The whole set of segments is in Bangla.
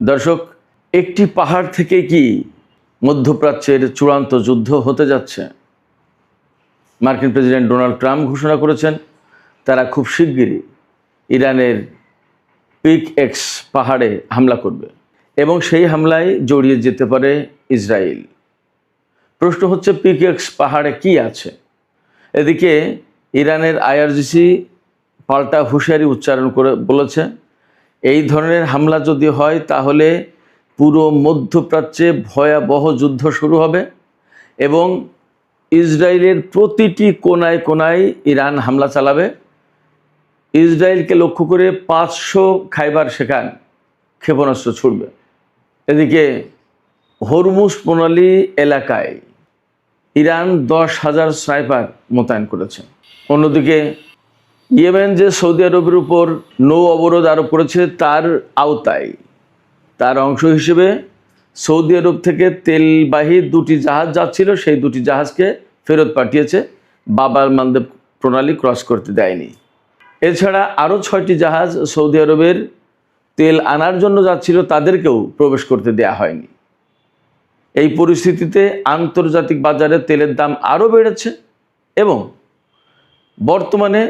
দর্শক, একটি পাহাড় থেকে কি মধ্যপ্রাচ্যের চূড়ান্ত যুদ্ধ হতে যাচ্ছে? মার্কিন প্রেসিডেন্ট ডোনাল্ড ট্রাম্প ঘোষণা করেছেন তারা খুব শিগগিরই ইরানের পিক এক্স পাহাড়ে হামলা করবে এবং সেই হামলায় জড়িয়ে যেতে পারে ইসরায়েল। প্রশ্ন হচ্ছে, পিক এক্স পাহাড়ে কি আছে? এদিকে ইরানের আইআরজিসি পাল্টা হুঁশিয়ারি উচ্চারণ করে বলেছে, এই ধরনের হামলা যদি হয় তাহলে পুরো মধ্যপ্রাচ্যে ভয়াবহ যুদ্ধ শুরু হবে এবং ইসরায়েলের প্রতিটি কোনায় কোনায় ইরান হামলা চালাবে। ইসরায়েলকে লক্ষ্য করে 500 খাইবার সেখান ক্ষেপণাস্ত্র ছুড়বে। এদিকে হরমুজ প্রণালী এলাকায় ইরান 10,000 স্নাইপার মোতায়েন করেছে। অন্যদিকে ইয়েমেন যে সৌদি আরবের উপর নৌ অবরোধ আরোপ করেছে তার আওতায় তার অংশ হিসেবে সৌদি আরব থেকে তেলবাহী 2টি জাহাজ যাচ্ছিল, সেই 2টি জাহাজকে ফেরত পাঠিয়েছে। বাব-আল মানদেব প্রণালী ক্রস করতে দেয়নি। এছাড়া আরও 6টি জাহাজ সৌদি আরবের তেল আনার জন্য যাচ্ছিল, তাদেরকেও প্রবেশ করতে দেয়া হয়নি। এই পরিস্থিতিতে আন্তর্জাতিক বাজারে তেলের দাম আরও বেড়েছে এবং বর্তমানে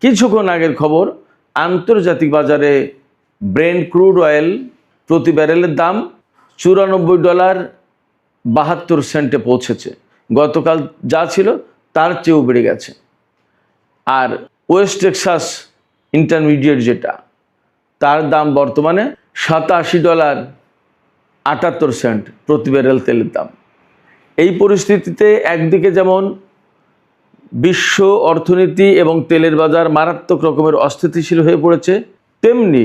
কিছুক্ষণ আগের খবর, আন্তর্জাতিক বাজারে ব্রেন্ট ক্রুড অয়েল প্রতি ব্যারেলের দাম $94.72 পৌঁছেছে। গতকাল যা ছিল তার চেয়েও বেড়ে গেছে। আর ওয়েস্ট টেক্সাস ইন্টারমিডিয়েট যেটা, তার দাম বর্তমানে $87.78 প্রতি ব্যারেল তেলের দাম। এই পরিস্থিতিতে একদিকে যেমন বিশ্ব অর্থনীতি এবং তেলের বাজার মারাত্মক রকমের অস্থিতিশীল হয়ে পড়েছে, তেমনি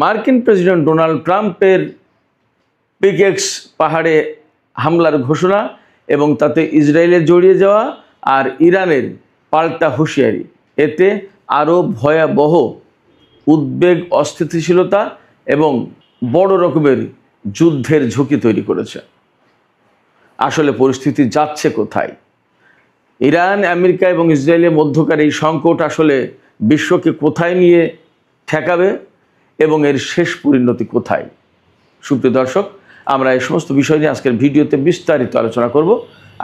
মার্কিন প্রেসিডেন্ট ডোনাল্ড ট্রাম্পের পিক এক্স পাহাড়ে হামলার ঘোষণা এবং তাতে ইসরায়েলের জড়িয়ে যাওয়া আর ইরানের পাল্টা হুঁশিয়ারি, এতে আরও ভয়াবহ উদ্বেগ, অস্থিতিশীলতা এবং বড় রকমের যুদ্ধের ঝুঁকি তৈরি করেছে। আসলে পরিস্থিতি যাচ্ছে কোথায়? ইরান, আমেরিকা এবং ইসরায়েলের মধ্যকার এই সংকট আসলে বিশ্বকে কোথায় নিয়ে ঠেকাবে এবং এর শেষ পরিণতি কোথায়? সুপ্রিয় দর্শক, আমরা এই সমস্ত বিষয় নিয়ে আজকের ভিডিওতে বিস্তারিত আলোচনা করব।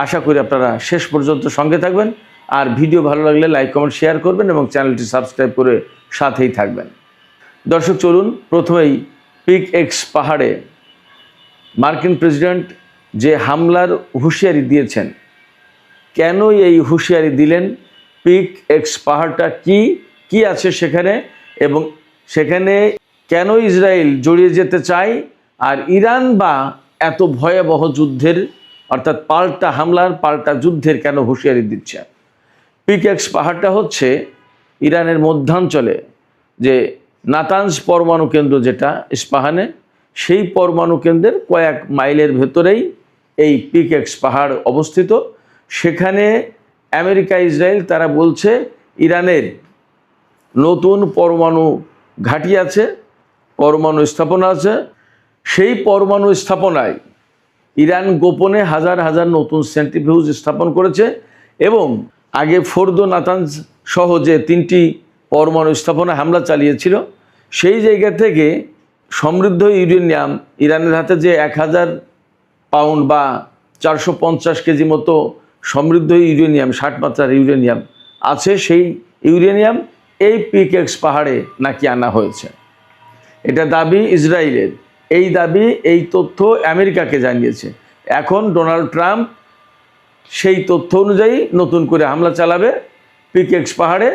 আশা করি আপনারা শেষ পর্যন্ত সঙ্গে থাকবেন। আর ভিডিও ভালো লাগলে লাইক, কমেন্ট, শেয়ার করবেন এবং চ্যানেলটি সাবস্ক্রাইব করে সাথেই থাকবেন। দর্শক, চলুন প্রথমেই পিক এক্স পাহাড়ে মার্কিন প্রেসিডেন্ট যে হামলার হুঁশিয়ারি দিয়েছেন, কেন এই হুঁশিয়ারি দিলেন, পিক এক্স পাহাড়টা কি আছে সেখানে এবং সেখানে কেন ইসরায়েল জড়িয়ে যেতে চায়, আর ইরান বা এত ভয়াবহ যুদ্ধের অর্থাৎ পাল্টা হামলার, পাল্টা যুদ্ধের কেন হুঁশিয়ারি দিচ্ছে? পিক এক্স পাহাড়টা হচ্ছে ইরানের মধ্যাঞ্চলে যে নাতানজ পরমাণু কেন্দ্র, যেটা ইস্পাহানে, সেই পরমাণু কেন্দ্রের কয়েক মাইলের ভেতরেই এই পিক এক্স পাহাড় অবস্থিত। সেখানে আমেরিকা, ইসরায়েল তারা বলছে ইরানের নতুন পরমাণু ঘাঁটি আছে, পরমাণু স্থাপনা আছে। সেই পরমাণু স্থাপনায় ইরান গোপনে হাজার হাজার নতুন সেন্ট্রিফিউজ স্থাপন করেছে এবং আগে ফোর্দো, নাতানজ সহ যে 3টি পরমাণু স্থাপনা হামলা চালিয়েছিল, সেই জায়গা থেকে সমৃদ্ধ ইউরেনিয়াম, ইরানের হাতে যে 1000 পাউন্ড বা 450 কেজি মতো সমৃদ্ধ ইউরেনিয়াম, 60 মাত্রার ইউরেনিয়াম আছে, সেই ইউরেনিয়াম এই পিক এক্স পাহাড়ে নাকি আনা হয়েছে। এটা দাবি ইসরায়েলের। এই দাবি, এই তথ্য আমেরিকাকে জানিয়েছে। এখন ডোনাল্ড ট্রাম্প সেই তথ্য অনুযায়ী নতুন করে হামলা চালাবে পিক এক্স পাহাড়ে,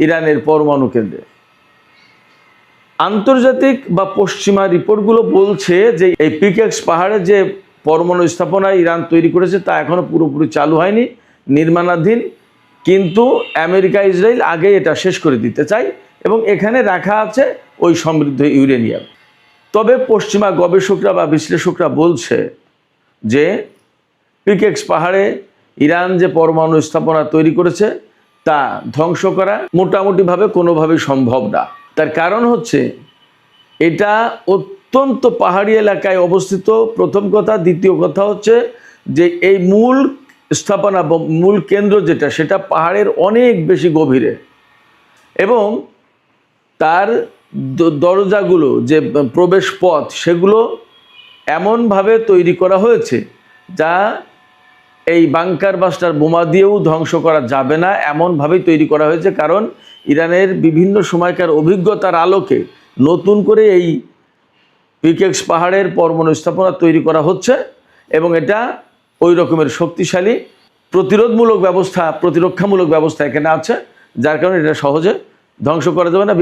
ইরানের পরমাণু কেন্দ্রে। আন্তর্জাতিক বা পশ্চিমা রিপোর্টগুলো বলছে যে এই পিক এক্স পাহাড়ে যে পরমাণু স্থাপনা ইরান তৈরি করেছে তা এখনও পুরোপুরি চালু হয়নি, নির্মাণাধীন। কিন্তু আমেরিকা, ইসরায়েল আগে এটা শেষ করে দিতে চায় এবং এখানে রাখা আছে ওই সমৃদ্ধ ইউরেনিয়াম। তবে পশ্চিমা গবেষকরা বা বিশ্লেষকরা বলছে যে পিক এক্স পাহাড়ে ইরান যে পরমাণু স্থাপনা তৈরি করেছে তা ধ্বংস করা মোটামুটিভাবে কোনোভাবেই সম্ভব না। তার কারণ হচ্ছে এটা অত্যন্ত পাহাড়ি এলাকায় অবস্থিত, প্রথম কথা। দ্বিতীয় কথা হচ্ছে যে এই মূল স্থাপনা বা মূল কেন্দ্র সেটা পাহাড়ের অনেক বেশি গভীরে এবং তার দরজাগুলো যে প্রবেশ পথ সেগুলো এমনভাবে তৈরি করা হয়েছে যা এই বাংকার বাস্টার বোমা দিয়েও ধ্বংস করা যাবে না, এমনভাবেই তৈরি করা হয়েছে। কারণ ইরানের বিভিন্ন সময়কার অভিজ্ঞতার আলোকে নতুন করে এই পিকেক্স পাহাড়ের পরমাণু স্থাপনা তৈরি করা হচ্ছে এবং এটা ওই রকমের শক্তিশালী প্রতিরক্ষামূলক ব্যবস্থা এখানে আছে, যার কারণে এটা সহজে ধ্বংস করা যাবে না।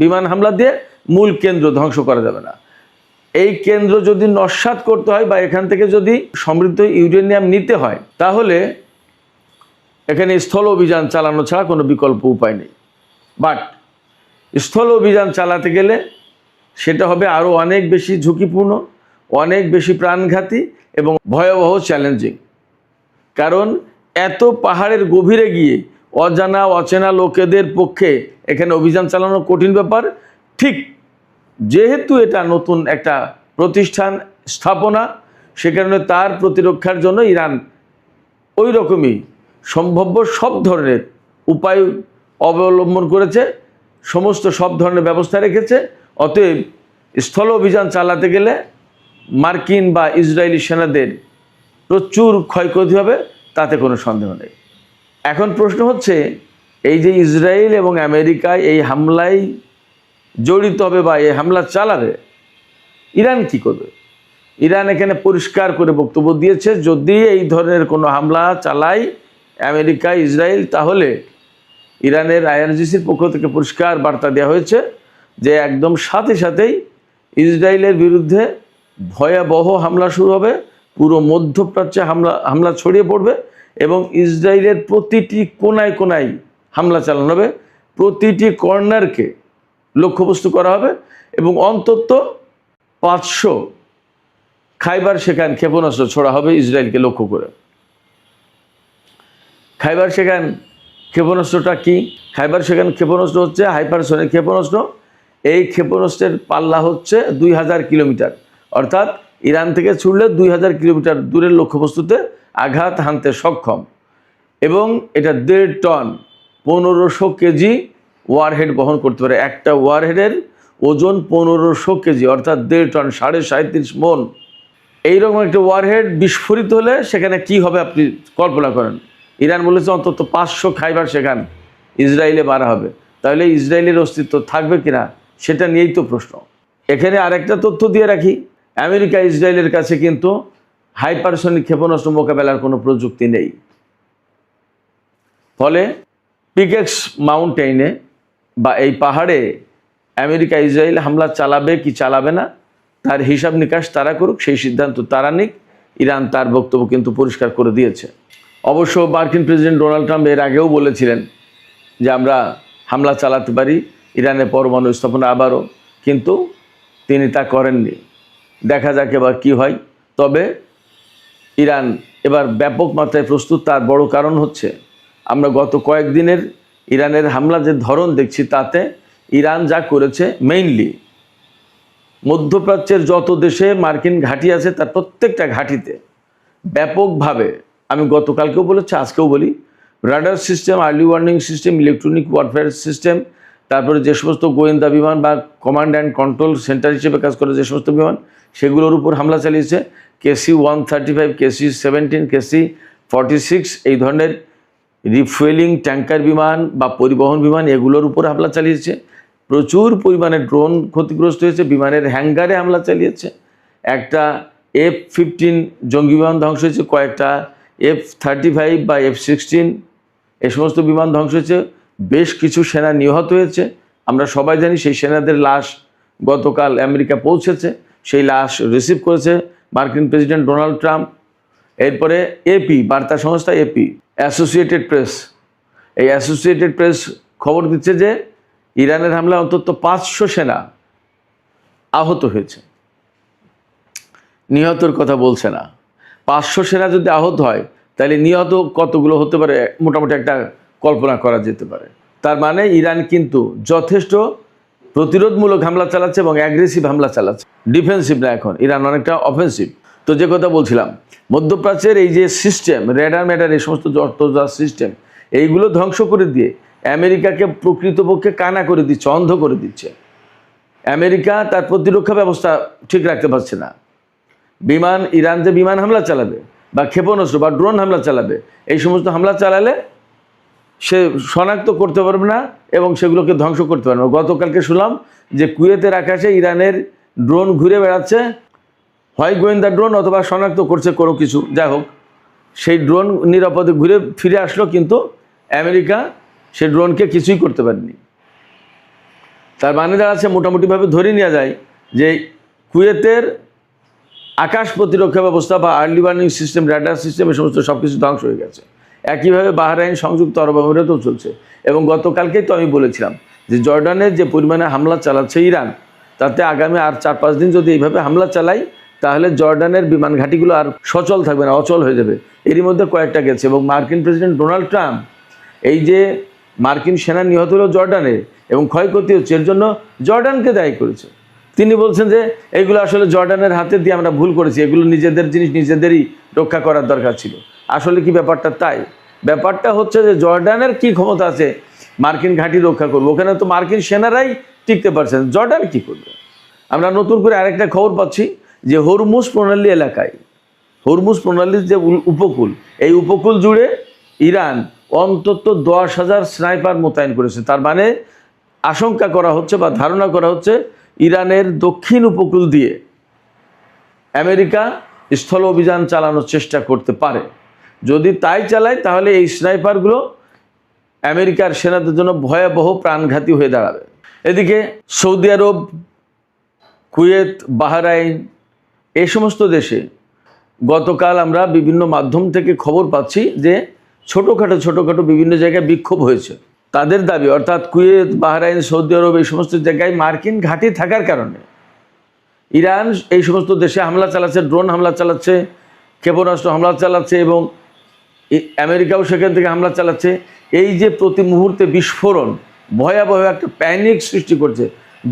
বিমান হামলা দিয়ে মূল কেন্দ্র ধ্বংস করা যাবে না। এই কেন্দ্র যদি নস্যাৎ করতে হয় বা এখান থেকে যদি সমৃদ্ধ ইউরেনিয়াম নিতে হয়, তাহলে এখানে স্থল অভিযান চালানো ছাড়া কোনো বিকল্প উপায় নেই। বাট স্থল অভিযান চালাতে গেলে সেটা হবে আরও অনেক বেশি ঝুঁকিপূর্ণ, অনেক বেশি প্রাণঘাতী এবং ভয়াবহ চ্যালেঞ্জিং। কারণ এত পাহাড়ের গভীরে গিয়ে অজানা অচেনা লোকেদের পক্ষে এখানে অভিযান চালানো কঠিন ব্যাপার। ঠিক যেহেতু এটা নতুন একটা প্রতিষ্ঠান স্থাপনা, সে কারণে তার প্রতিরক্ষার জন্য ইরান ওই রকমই সম্ভাব্য সব ধরনের উপায় অবলম্বন করেছে, সব ধরনের ব্যবস্থা রেখেছে। অতএব স্থল অভিযান চালাতে গেলে মার্কিন বা ইসরায়েলি সেনাদের প্রচুর ক্ষয়ক্ষতি হবে, তাতে কোনো সন্দেহ নেই। এখন প্রশ্ন হচ্ছে, এই যে ইসরায়েল এবং আমেরিকায় এই হামলায় জড়িত হবে বা এই হামলা চালাবে, ইরান কি করবে? ইরান এখানে পরিষ্কার করে বক্তব্য দিয়েছে, যদি এই ধরনের কোনো হামলা চালায় আমেরিকা ইসরায়েল, তাহলে ইরানের আইআরজিসির পক্ষ থেকে পরিষ্কার বার্তা দেওয়া হয়েছে যে একদম সাথে সাথেই ইসরায়েলের বিরুদ্ধে ভয়াবহ হামলা শুরু হবে, পুরো মধ্যপ্রাচ্যে হামলা ছড়িয়ে পড়বে এবং ইসরায়েলের প্রতিটি কোনায় কোনায় হামলা চালানো হবে, প্রতিটি কর্নারকে লক্ষ্যবস্তু করা হবে এবং অন্তত 500 খাইবার শেখান ক্ষেপণাস্ত্র ছোড়া হবে ইসরায়েলকে লক্ষ্য করে। খাইবার শেখান ক্ষেপণাস্ত্রটা কি? খাইবার শেখান ক্ষেপণাস্ত্র হচ্ছে হাইপারসনিক ক্ষেপণাস্ত্র। এই ক্ষেপণাস্ত্রের পাল্লা হচ্ছে 2000 কিলোমিটার, অর্থাৎ ইরান থেকে ছুড়লে 2000 কিলোমিটার দূরের লক্ষ্যবস্তুতে আঘাত হানতে সক্ষম এবং এটা 1.5 টন 1500 কেজি ওয়ারহেড বহন করতে পারে। একটা ওয়ারহেডের ওজন 1500 কেজি, অর্থাৎ 1.5 টন 37.5 মন। এইরকম একটা ওয়ারহেড বিস্ফোরিত হলে সেখানে কি হবে আপনি কল্পনা করেন। ইরান বলেছে অন্তত 500 খাইবার শেখান ইসরায়েলে মারা হবে। তাহলে ইসরায়েলের অস্তিত্ব থাকবে কিনা সেটা নিয়েই তো প্রশ্ন। এখানে আরেকটা তথ্য দিয়ে রাখি, আমেরিকা ইসরায়েলের কাছে কিন্তু হাইপারসনিক ক্ষেপণাস্ত্র মোকাবেলার কোনো প্রযুক্তি নেই। ফলে পিকেক্স মাউন্টেইনে বা এই পাহাড়ে আমেরিকা ইসরায়েল হামলা চালাবে কি চালাবে না তার হিসাব নিকাশ তারা করুক, সেই সিদ্ধান্ত তারা নিক। ইরান তার বক্তব্য কিন্তু পরিষ্কার করে দিয়েছে। অবশ্য মার্কিন প্রেসিডেন্ট ডোনাল্ড ট্রাম্প এর আগেও বলেছিলেন যে আমরা হামলা চালাতে পারি ইরানের পরমাণু স্থাপনা আবারও, কিন্তু তিনি তা করেননি। দেখা যাক এবার কী হয়। তবে ইরান এবার ব্যাপক মাত্রায় প্রস্তুত। তার বড় কারণ হচ্ছে আমরা গত কয়েকদিনের ইরানের হামলা যে ধরন দেখছি, তাতে ইরান যা করেছে, মেইনলি মধ্যপ্রাচ্যের যত দেশে মার্কিন ঘাঁটি আছে তার প্রত্যেকটা ঘাঁটিতে ব্যাপকভাবে, আমি গতকালকেও বলেছি আজকেও বলি, radar system, early warning system, electronic warfare system, তারপরে যে সমস্ত গোয়েন্দা বিমান বা কমান্ড অ্যান্ড কন্ট্রোল সেন্টার হিসেবে কাজ করে যে সমস্ত বিমান, সেগুলোর উপর হামলা চালিয়েছে। KC-135, KC-17, KC-46 এই ধরনের রিফুয়েলিং ট্যাঙ্কার বিমান বা পরিবহন বিমান, এগুলোর উপর হামলা চালিয়েছে। প্রচুর পরিমাণে ড্রোন ক্ষতিগ্রস্ত হয়েছে, বিমানের হ্যাঙ্গারে হামলা চালিয়েছে। একটা F-15 জঙ্গি বিমান ধ্বংস হয়েছে, কয়েকটা F-35 বা F-16 এই সমস্ত বিমান ধ্বংস হয়েছে। বেশ কিছু সেনা নিহত হয়েছে। আমরা সবাই জানি সেই সেনাদের লাশ গতকাল আমেরিকা পৌঁছেছে, সেই লাশ রিসিভ করেছে মার্কিন প্রেসিডেন্ট ডোনাল্ড ট্রাম্প। এরপরে AP বার্তা সংস্থা AP, অ্যাসোসিয়েটেড প্রেস, এই অ্যাসোসিয়েটেড প্রেস খবর দিচ্ছে যে ইরানের হামলায় অন্তত 500 সেনা আহত হয়েছে। নিহতর কথা বলছে না। 500 সেনা যদি আহত হয় তাহলে নিহত কতগুলো হতে পারে মোটামুটি একটা কল্পনা করা যেতে পারে। তার মানে ইরান কিন্তু যথেষ্ট প্রতিরোধমূলক হামলা চালাচ্ছে এবং অ্যাগ্রেসিভ হামলা চালাচ্ছে, ডিফেন্সিভ না। এখন ইরান অনেকটা অফেন্সিভ। তো যে কথা বলছিলাম, মধ্যপ্রাচ্যের এই যে সিস্টেম, রেডার ম্যাডার, এই সমস্ত যত সিস্টেম, এইগুলো ধ্বংস করে দিয়ে আমেরিকাকে প্রকৃতপক্ষে কানা করে দিচ্ছে, অন্ধ করে দিচ্ছে। আমেরিকা তার প্রতিরক্ষা ব্যবস্থা ঠিক রাখতে পারছে না। ইরান যে বিমান হামলা চালাবে বা ক্ষেপণাস্ত্র বা ড্রোন হামলা চালাবে, এই সমস্ত হামলা চালালে সে শনাক্ত করতে পারবে না এবং সেগুলোকে ধ্বংস করতে পারবে না। গতকালকে শুনলাম যে কুয়েতের আকাশে ইরানের ড্রোন ঘুরে বেড়াচ্ছে, হয় গোয়েন্দা ড্রোন অথবা শনাক্ত করছে কোনো কিছু, যাই হোক সেই ড্রোন নিরাপদে ঘুরে ফিরে আসলো, কিন্তু আমেরিকা সেই ড্রোনকে কিছুই করতে পারেনি। তার মানে দাঁড়াচ্ছে মোটামুটিভাবে ধরে নেওয়া যায় যে কুয়েতের আকাশ প্রতিরক্ষা ব্যবস্থা বা early warning system, radar system, এই সমস্ত সব কিছু ধ্বংস হয়ে গেছে। একইভাবে বাহরাইন, সংযুক্ত আরব আমিরাতেও চলছে। এবং গতকালকেই তো আমি বলেছিলাম যে জর্ডানের যে পরিমাণে হামলা চালাচ্ছে ইরান, তাতে আগামী আর 4-5 দিন যদি এইভাবে হামলা চালাই তাহলে জর্ডানের বিমান ঘাঁটিগুলো আর সচল থাকবে না, অচল হয়ে যাবে। এরই মধ্যে কয়েকটা গেছে। এবং মার্কিন প্রেসিডেন্ট ডোনাল্ড ট্রাম্প এই যে মার্কিন সেনা নিহত হলো জর্ডানে এবং ক্ষয়ক্ষতি হচ্ছে, এর জন্য জর্ডানকে দায়ী করেছে। তিনি বলছেন যে এইগুলো আসলে জর্ডানের হাতে দিয়ে আমরা ভুল করেছি, এগুলো নিজেদের জিনিস নিজেদেরই রক্ষা করার দরকার ছিল। আসলে কি ব্যাপারটা তাই? ব্যাপারটা হচ্ছে যে জর্ডানের কি ক্ষমতা আছে মার্কিন ঘাঁটি রক্ষা করবো? ওখানে তো মার্কিন সেনারাই টিকতে পারছেন, জর্ডান কি করবে? আমরা নতুন করে আরেকটা খবর পাচ্ছি যে হরমুজ প্রণালী এলাকায়, হরমুজ প্রণালীর যে উপকূল, এই উপকূল জুড়ে ইরান অন্তত 10,000 স্নাইপার মোতায়েন করেছে। তার মানে আশঙ্কা করা হচ্ছে বা ধারণা করা হচ্ছে ইরানের দক্ষিণ উপকূল দিয়ে আমেরিকা স্থল অভিযান চালানোর চেষ্টা করতে পারে। যদি তাই চালায় তাহলে এই স্নাইপারগুলো আমেরিকার সেনাদের জন্য ভয়াবহ প্রাণঘাতী হয়ে দাঁড়াবে। এদিকে সৌদি আরব, কুয়েত, বাহরাইন, এই সমস্ত দেশে গতকাল আমরা বিভিন্ন মাধ্যম থেকে খবর পাচ্ছি যে ছোটোখাটো বিভিন্ন জায়গায় বিক্ষোভ হয়েছে। তাদের দাবি, অর্থাৎ কুয়েত, বাহরাইন, সৌদি আরব, এই সমস্ত জায়গায় মার্কিন ঘাঁটি থাকার কারণে ইরান এই সমস্ত দেশে হামলা চালাচ্ছে, ড্রোন হামলা চালাচ্ছে, ক্ষেপণাস্ত্র হামলা চালাচ্ছে এবং আমেরিকাও সেখান থেকে হামলা চালাচ্ছে। এই যে প্রতি মুহূর্তে বিস্ফোরণ ভয়াবহ একটা প্যানিক সৃষ্টি করছে,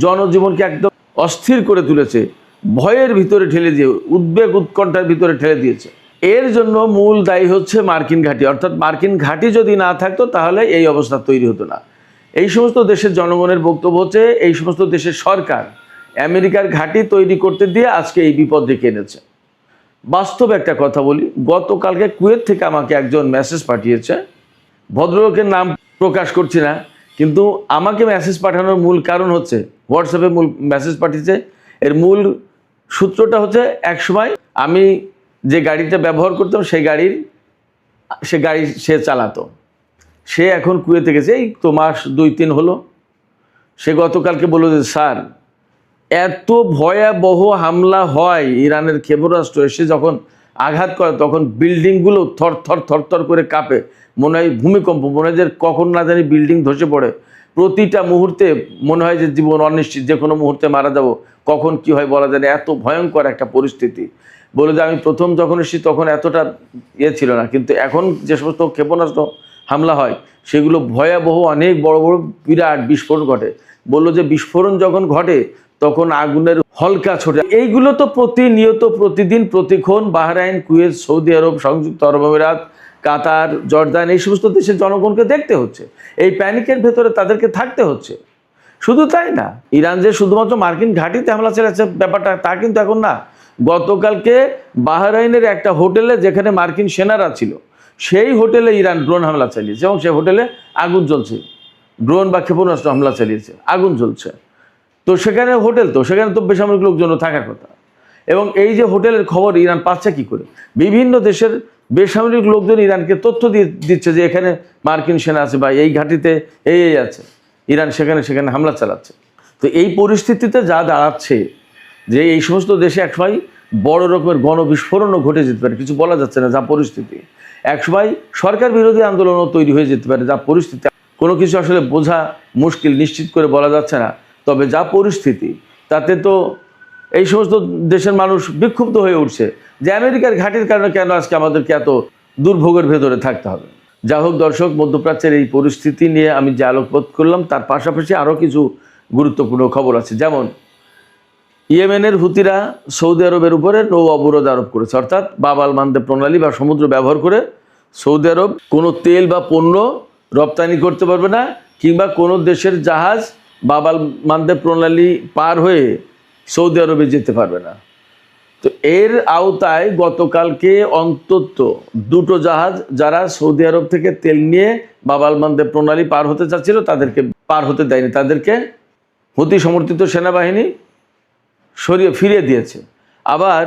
জনজীবনকে একদম অস্থির করে তুলেছে, ভয়ের ভিতরে ঠেলে দিয়ে, উদ্বেগ উৎকণ্ঠার ভিতরে ঠেলে দিয়েছে। এর জন্য মূল দায়ী হচ্ছে মার্কিন ঘাঁটি। অর্থাৎ মার্কিন ঘাঁটি যদি না থাকতো তাহলে এই অবস্থা তৈরি হতো না। এই সমস্ত দেশের জনগণের বক্তব্য হচ্ছে এই সমস্ত দেশের সরকার আমেরিকার ঘাঁটি তৈরি করতে দিয়ে আজকে এই বিপদ ডেকে এনেছে। বাস্তব একটা কথা বলি, গতকালকে কুয়েত থেকে আমাকে একজন মেসেজ পাঠিয়েছে, ভদ্রলোকের নাম প্রকাশ করছি না, কিন্তু আমাকে মেসেজ পাঠানোর মূল কারণ হচ্ছে হোয়াটসঅ্যাপে মূল মেসেজ পাঠিয়েছে। এর মূল সূত্রটা হচ্ছে একসময় আমি যে গাড়িটা ব্যবহার করতাম সে গাড়ি সে চালাতো, সে এখন কুয়েতে গেছে, এই তো মাস 2-3 হলো। সে গতকালকে বলল যে স্যার, এত ভয়াবহ হামলা হয়, ইরানের ক্ষেপণাস্ত্র এসে যখন আঘাত করে তখন বিল্ডিংগুলো থর করে কাঁপে, মনে হয় ভূমিকম্প, মনে হয় যে কখন না জানি বিল্ডিং ধসে পড়ে। প্রতিটা মুহূর্তে মনে হয় যে জীবন অনিশ্চিত, যে কোনো মুহূর্তে মারা যাব, কখন কি হয় বলা যায় না, এত ভয়ঙ্কর একটা পরিস্থিতি। বলে যে আমি প্রথম যখন এসেছি তখন এতটা ছিল না, কিন্তু এখন যে সমস্ত ক্ষেপণাস্ত্র হামলা হয় সেগুলো ভয়াবহ, অনেক বড় বিরাট বিস্ফোরণ ঘটে। বললো যে বিস্ফোরণ যখন ঘটে তখন আগুনের হলকা ছোটে। এইগুলো তো প্রতিনিয়ত, প্রতিদিন, প্রতিক্ষণ বাহরাইন, কুয়েত, সৌদি আরব, সংযুক্ত আরব আমিরাত, কাতার, জর্দান, এই সমস্ত দেশের জনগণকে দেখতে হচ্ছে, এই প্যানিকের ভেতরে তাদেরকে থাকতে হচ্ছে। শুধু তাই না, ইরান যে শুধুমাত্র মার্কিন ঘাঁটিতে হামলা চালাচ্ছে ব্যাপারটা তা কিন্তু এখন না। গতকালকে বাহরাইনের একটা হোটেলে যেখানে মার্কিন সেনারা ছিল, সেই হোটেলে ইরান ড্রোন হামলা চালিয়েছে এবং সেই হোটেলে আগুন জ্বলছে। ড্রোন বা ক্ষেপণাস্ত্র হামলা চালিয়েছে, আগুন জ্বলছে। তো সেখানে হোটেল, তো সেখানে তো বেসামরিক লোকজন থাকার কথা। এবং এই যে হোটেলের খবর ইরান পাচ্ছে কি করে? বিভিন্ন দেশের বেসামরিক লোকজন ইরানকে তথ্য দিচ্ছে যে এখানে মার্কিন সেনা আছে বা এই ঘাঁটিতে এই আছে, ইরান সেখানে হামলা চালাচ্ছে। তো এই পরিস্থিতিতে যা দাঁড়াচ্ছে যে এই সমস্ত দেশে একসময় বড় রকমের গণবিস্ফোরণও ঘটে যেতে পারে, কিছু বলা যাচ্ছে না যা পরিস্থিতি। একসময় সরকার বিরোধী আন্দোলনও তৈরি হয়ে যেতে পারে যা পরিস্থিতি। কোনো কিছু আসলে বোঝা মুশকিল, নিশ্চিত করে বলা যাচ্ছে না। তবে যা পরিস্থিতি তাতে তো এই সমস্ত দেশের মানুষ বিক্ষুব্ধ হয়ে উঠছে যে আমেরিকার ঘাঁটির কারণে কেন আজকে আমাদেরকে এত দুর্ভোগের ভেতরে থাকতে হবে। যা হোক দর্শক, মধ্যপ্রাচ্যের এই পরিস্থিতি নিয়ে আমি যে আলোকপাত করলাম তার পাশাপাশি আরও কিছু গুরুত্বপূর্ণ খবর আছে। যেমন ইয়েমেনের হুতিরা সৌদি আরবের উপরে নৌ অবরোধ আরোপ করেছে, অর্থাৎ বাব আল মানদেব প্রণালী বা সমুদ্র ব্যবহার করে সৌদি আরব কোনো তেল বা পণ্য রপ্তানি করতে পারবে না, কিংবা কোনো দেশের জাহাজ বাব আল মানদেব প্রণালী পার হয়ে সৌদি আরবে যেতে পারবে না। তো এর আওতায় গতকালকে অন্তত 2টো জাহাজ যারা সৌদি আরব থেকে তেল নিয়ে বাব আল মানদেব প্রণালী পার হতে চাচ্ছিল তাদেরকে পার হতে দেয়নি, তাদেরকে হুতি সমর্থিত সেনাবাহিনী ফিরিয়ে দিয়েছে। আবার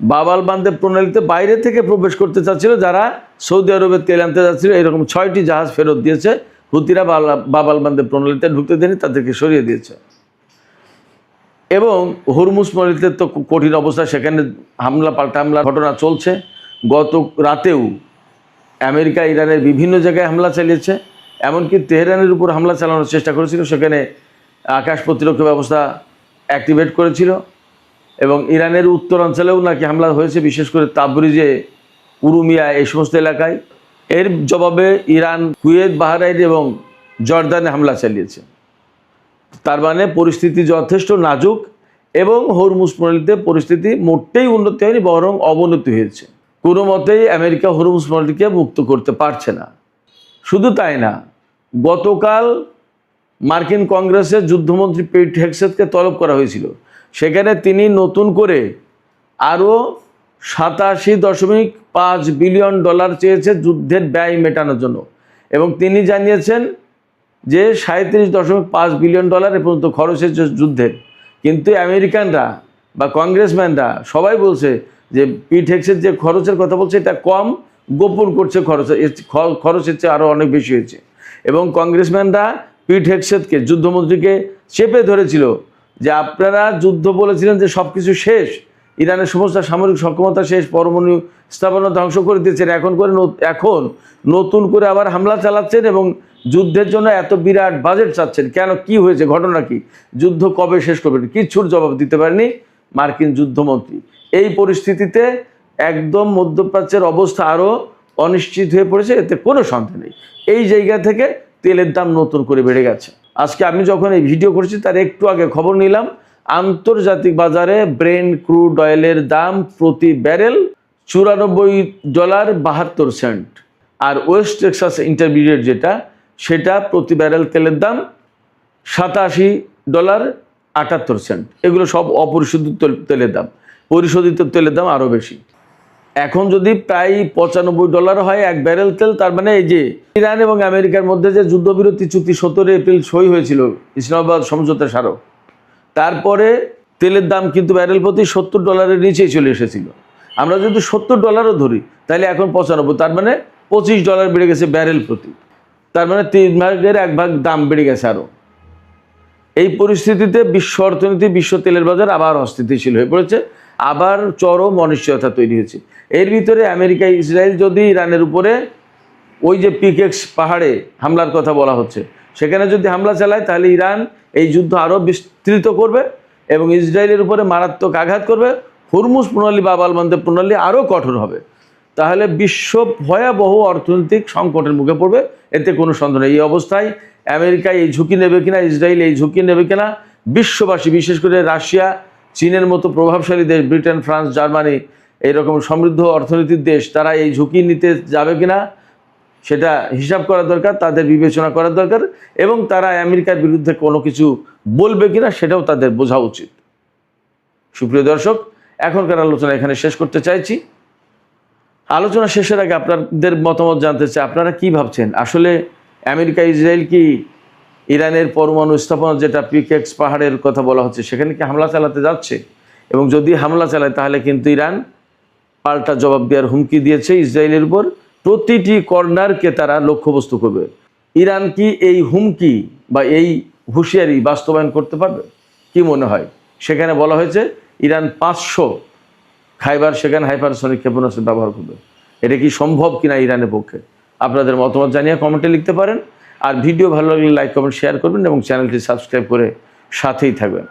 বাব আল মানদেব প্রণালীতে বাইরে থেকে প্রবেশ করতে চাচ্ছিল যারা সৌদি আরবে তেল আনতে যাচ্ছিল, এরকম 6টি জাহাজ ফেরত দিয়েছে। হুতিরা বাব আল মানদেব প্রণালীতে ঢুকতে দেয়নি, তাদেরকে সরিয়ে দিয়েছে। এবং হরমুজ প্রণালীতে তো কঠিন অবস্থা, সেখানে পাল্টা হামলা ঘটনা চলছে। গত রাতেও আমেরিকা ইরানের বিভিন্ন জায়গায় হামলা চালিয়েছে, এমনকি তেহরানের উপর হামলা চালানোর চেষ্টা করেছিল, সেখানে আকাশ প্রতিরক্ষা ব্যবস্থা অ্যাক্টিভেট করেছিল। এবং ইরানের উত্তরাঞ্চলেও নাকি হামলা হয়েছে, বিশেষ করে তাবরিজে, উরুমিয়া, এই সমস্ত এলাকায়। এর জবাবে ইরান কুয়েত, বাহরাইন এবং জর্দানে হামলা চালিয়েছে। তার মানে পরিস্থিতি যথেষ্ট নাজুক এবং হরমুজ প্রণালীতে পরিস্থিতি মোটেই উন্নতি হয়নি, বরং অবনতি হয়েছে। কোনো মতেই আমেরিকা হরমুজ প্রণালীকে মুক্ত করতে পারছে না। শুধু তাই না, গতকাল মার্কিন কংগ্রেসের যুদ্ধমন্ত্রী পিট হেগসেথকে তলব করা হয়েছিল। সেখানে তিনি নতুন করে আরও $87.5 বিলিয়ন চেয়েছে যুদ্ধের ব্যয় মেটানোর জন্য। এবং তিনি জানিয়েছেন যে $37.5 বিলিয়ন এ পর্যন্ত খরচ হয়েছে যুদ্ধের। কিন্তু আমেরিকানরা বা কংগ্রেসম্যানরা সবাই বলছে যে পিট হেগসেথ যে খরচের কথা বলছে এটা কম, গোপন করছে, খরচের চেয়ে আরও অনেক বেশি হয়েছে। এবং কংগ্রেসম্যানরা পিট হেগসেথকে, যুদ্ধমন্ত্রীকে, চেপে ধরেছিল যে আপনারা যুদ্ধ বলেছিলেন যে সব কিছু শেষ, ইরানের সমস্ত সামরিক সক্ষমতা শেষ, পরমাণু স্থাপনা ধ্বংস করে দিয়েছেন, এখন নতুন করে আবার হামলা চালাচ্ছেন এবং যুদ্ধের জন্য এত বিরাট বাজেট চাচ্ছেন কেন? কি হয়েছে? ঘটনা কি? যুদ্ধ কবে শেষ করবেন? কিচ্ছুর জবাব দিতে পারেনি মার্কিন যুদ্ধমন্ত্রী। এই পরিস্থিতিতে একদম মধ্যপ্রাচ্যের অবস্থা আরও অনিশ্চিত হয়ে পড়েছে, এতে কোনো সন্দেহ নেই। এই জায়গা থেকে তেলের দাম নতুন করে বেড়ে গেছে। আজকে আমি যখন এই ভিডিও করছি তার একটু আগে খবর নিলাম, আন্তর্জাতিক বাজারে ব্রেন্ট ক্রুড অয়েলের দাম প্রতি ব্যারেল $94.72, আর ওয়েস্ট টেক্সাস ইন্টারমিডিয়েট যেটা, সেটা প্রতি ব্যারেল তেলের দাম $87.78। এগুলো সব অপরিশোধিত তেলের দাম। পরিশোধিত তেলের দাম আরও বেশি। এখন যদি প্রায় $95 হয় এক ব্যারেল তেল, তার মানে এই যে ইরান এবং আমেরিকার মধ্যে যে যুদ্ধবিরতি চুক্তি 17 এপ্রিল সই হয়েছিল ইসলামাবাদ সমঝোতা স্মারক, তারপরে তেলের দাম কিন্তু ব্যারেল প্রতি $70 নিচেই চলে এসেছিল। আমরা যদি $70 ধরি তাহলে এখন 95, তার মানে $25 বেড়ে গেছে ব্যারেল প্রতি। তার মানে 3 ভাগের 1 ভাগ দাম বেড়ে গেছে আরও। এই পরিস্থিতিতে বিশ্ব অর্থনীতি, বিশ্ব তেলের বাজার আবার অস্থিতিশীল হয়ে পড়েছে, আবার চরম অনিশ্চয়তা তৈরি হয়েছে। এর ভিতরে আমেরিকা, ইসরায়েল যদি ইরানের উপরে ওই যে পিকেক্স পাহাড়ে হামলার কথা বলা হচ্ছে, সেখানে যদি হামলা চালায় তাহলে ইরান এই যুদ্ধ আরও বিস্তৃত করবে এবং ইসরায়েলের উপরে মারাত্মক আঘাত করবে। হরমুজ প্রণালী, বাব আল মানদেব প্রণালী আরও কঠোর হবে। তাহলে বিশ্ব ভয়াবহ অর্থনৈতিক সংকটের মুখে পড়বে, এতে কোনো সন্দেহ নেই। এই অবস্থায় আমেরিকা এই ঝুঁকি নেবে কিনা, ইসরায়েল এই ঝুঁকি নেবে কিনা, বিশ্ববাসী, বিশেষ করে রাশিয়া, চীনের মতো প্রভাবশালী দেশ, ব্রিটেন, ফ্রান্স, জার্মানি, এইরকম সমৃদ্ধ অর্থনীতির দেশ, তারা এই ঝুঁকি নিতে যাবে কিনা সেটা হিসাব করা দরকার, তাদের বিবেচনা করা দরকার। এবং তারা আমেরিকার বিরুদ্ধে কোনো কিছু বলবে কিনা সেটাও তাদের বোঝা উচিত। সুপ্রিয় দর্শক, এখনকার আলোচনা এখানে শেষ করতে চাইছি। আলোচনা শেষের আগে আপনাদের মতামত জানতে চাই, আপনারা কি ভাবছেন? আসলে আমেরিকা, ইসরায়েল কি ইরানের পরমাণু স্থাপনা, যেটা পিকেক্স পাহাড়ের কথা বলা হচ্ছে, সেখানে কি হামলা চালাতে যাচ্ছে? এবং যদি হামলা চালায় তাহলে কিন্তু ইরান পাল্টা জবাব দেওয়ার হুমকি দিয়েছে ইসরায়েলের উপর। প্রতিটি কর্নারকে তারা লক্ষ্যবস্তু করবে। ইরান কি এই হুমকি বা এই হুঁশিয়ারি বাস্তবায়ন করতে পারবে? কি মনে হয়? সেখানে বলা হয়েছে ইরান 500 খাইবার সেখানে হাইপারসনিক ক্ষেপণাস্ত্র ব্যবহার করবে। এটা কি সম্ভব কিনা ইরানের পক্ষে? আপনাদের মতামত জানিয়ে কমেন্টে লিখতে পারেন। আর ভিডিও ভালো লাগলে লাইক, কমেন্ট, শেয়ার করবেন এবং চ্যানেলটি সাবস্ক্রাইব করে সাথেই থাকবেন।